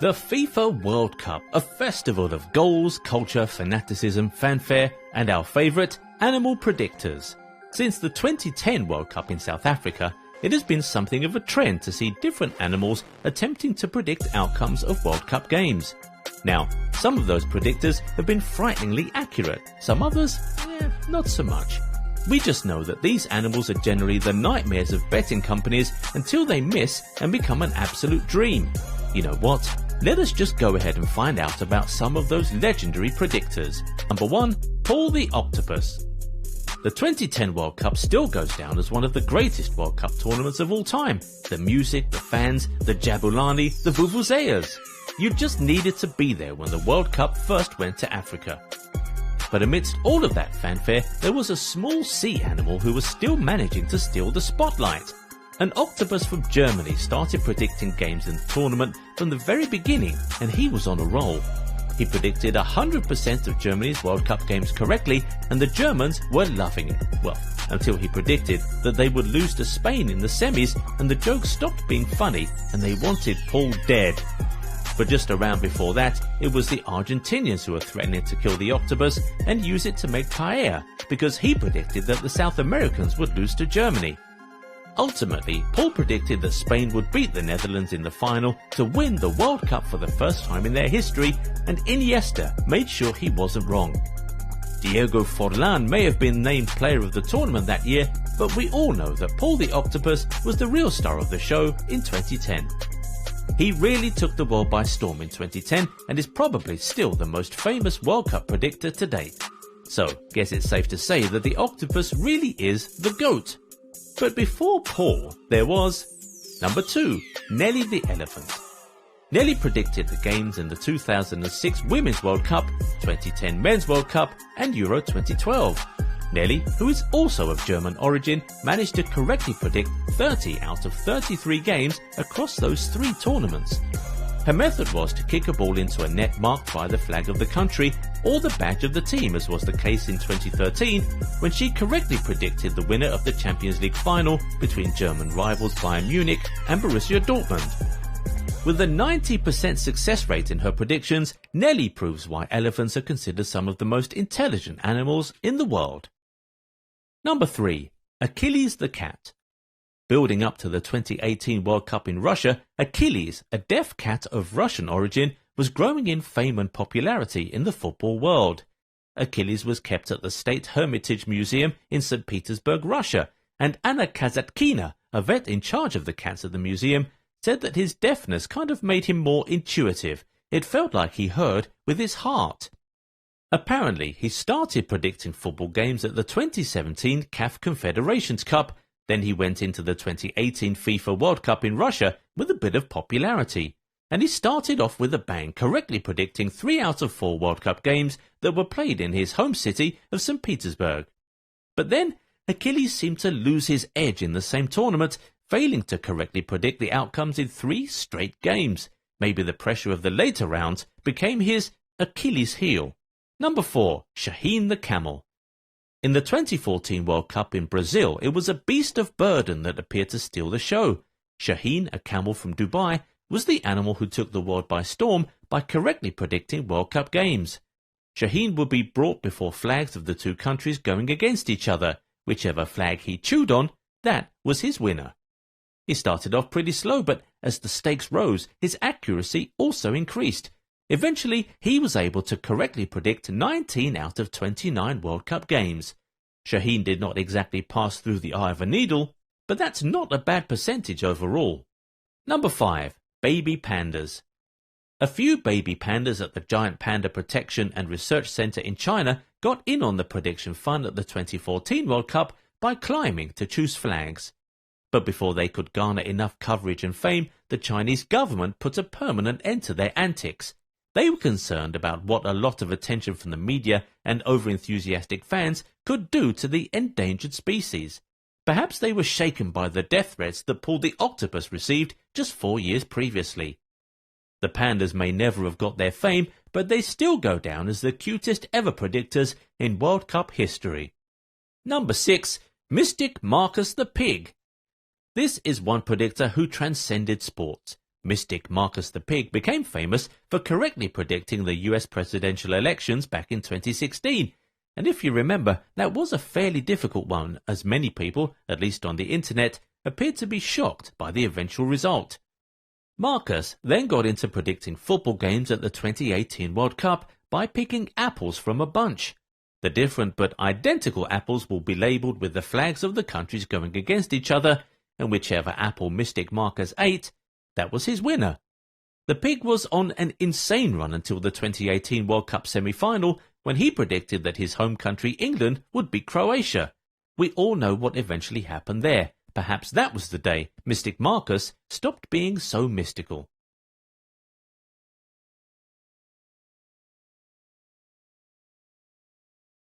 The FIFA World Cup, a festival of goals, culture, fanaticism, fanfare, and our favourite, animal predictors. Since the 2010 World Cup in South Africa, it has been something of a trend to see different animals attempting to predict outcomes of World Cup games. Now, some of those predictors have been frighteningly accurate, some others, not so much. We just know that these animals are generally the nightmares of betting companies until they miss and become an absolute dream. You know what? Let us just go ahead and find out about some of those legendary predictors. Number 1, Paul the Octopus. The 2010 World Cup still goes down as one of the greatest World Cup tournaments of all time. The music, the fans, the Jabulani, the Vuvuzelas. You just needed to be there when the World Cup first went to Africa. But amidst all of that fanfare, there was a small sea animal who was still managing to steal the spotlight. An octopus from Germany started predicting games in the tournament from the very beginning, and he was on a roll. He predicted 100% of Germany's World Cup games correctly, and the Germans were loving it. Well, until he predicted that they would lose to Spain in the semis, and the joke stopped being funny, and they wanted Paul dead. But just around before that, it was the Argentinians who were threatening to kill the octopus and use it to make paella, because he predicted that the South Americans would lose to Germany. Ultimately, Paul predicted that Spain would beat the Netherlands in the final to win the World Cup for the first time in their history, and Iniesta made sure he wasn't wrong. Diego Forlan may have been named player of the tournament that year, but we all know that Paul the Octopus was the real star of the show in 2010. He really took the world by storm in 2010 and is probably still the most famous World Cup predictor to date. So, guess it's safe to say that the octopus really is the GOAT. But before Paul, there was number 2, Nelly the elephant. Nelly predicted the games in the 2006 Women's World Cup, 2010 Men's World Cup and Euro 2012. Nelly, who is also of German origin, managed to correctly predict 30 out of 33 games across those 3 tournaments. Her method was to kick a ball into a net marked by the flag of the country or the badge of the team, as was the case in 2013 when she correctly predicted the winner of the Champions League final between German rivals Bayern Munich and Borussia Dortmund. With a 90% success rate in her predictions, Nelly proves why elephants are considered some of the most intelligent animals in the world. Number 3, Achilles the cat. Building up to the 2018 World Cup in Russia, Achilles, a deaf cat of Russian origin, was growing in fame and popularity in the football world. Achilles was kept at the State Hermitage Museum in St. Petersburg, Russia, and Anna Kazatkina, a vet in charge of the cats at the museum, said that his deafness kind of made him more intuitive. It felt like he heard with his heart. Apparently, he started predicting football games at the 2017 CAF Confederations Cup. Then he went into the 2018 FIFA World Cup in Russia with a bit of popularity. And he started off with a bang, correctly predicting 3 out of 4 World Cup games that were played in his home city of St. Petersburg. But then, Achilles seemed to lose his edge in the same tournament, failing to correctly predict the outcomes in 3 straight games. Maybe the pressure of the later rounds became his Achilles heel. Number 4, Shaheen the camel. In the 2014 World Cup in Brazil, it was a beast of burden that appeared to steal the show. Shaheen, a camel from Dubai, was the animal who took the world by storm by correctly predicting World Cup games. Shaheen would be brought before flags of the 2 countries going against each other. Whichever flag he chewed on, that was his winner. He started off pretty slow, but as the stakes rose, his accuracy also increased. Eventually, he was able to correctly predict 19 out of 29 World Cup games. Shaheen did not exactly pass through the eye of a needle, but that's not a bad percentage overall. Number 5, baby pandas. A few baby pandas at the Giant Panda Protection and Research Center in China got in on the prediction fun at the 2014 World Cup by climbing to choose flags. But before they could garner enough coverage and fame, the Chinese government put a permanent end to their antics. They were concerned about what a lot of attention from the media and over-enthusiastic fans could do to the endangered species. Perhaps they were shaken by the death threats that Paul the Octopus received just 4 years previously. The pandas may never have got their fame, but they still go down as the cutest ever predictors in World Cup history. Number 6, Mystic Marcus the pig. This is one predictor who transcended sports. Mystic Marcus the Pig became famous for correctly predicting the US presidential elections back in 2016. And if you remember, that was a fairly difficult one, as many people, at least on the internet, appeared to be shocked by the eventual result. Marcus then got into predicting football games at the 2018 World Cup by picking apples from a bunch. The different but identical apples will be labelled with the flags of the countries going against each other, and whichever apple Mystic Marcus ate, that was his winner. The pig was on an insane run until the 2018 World Cup semi-final, when he predicted that his home country England would beat Croatia. We all know what eventually happened there. Perhaps that was the day Mystic Marcus stopped being so mystical.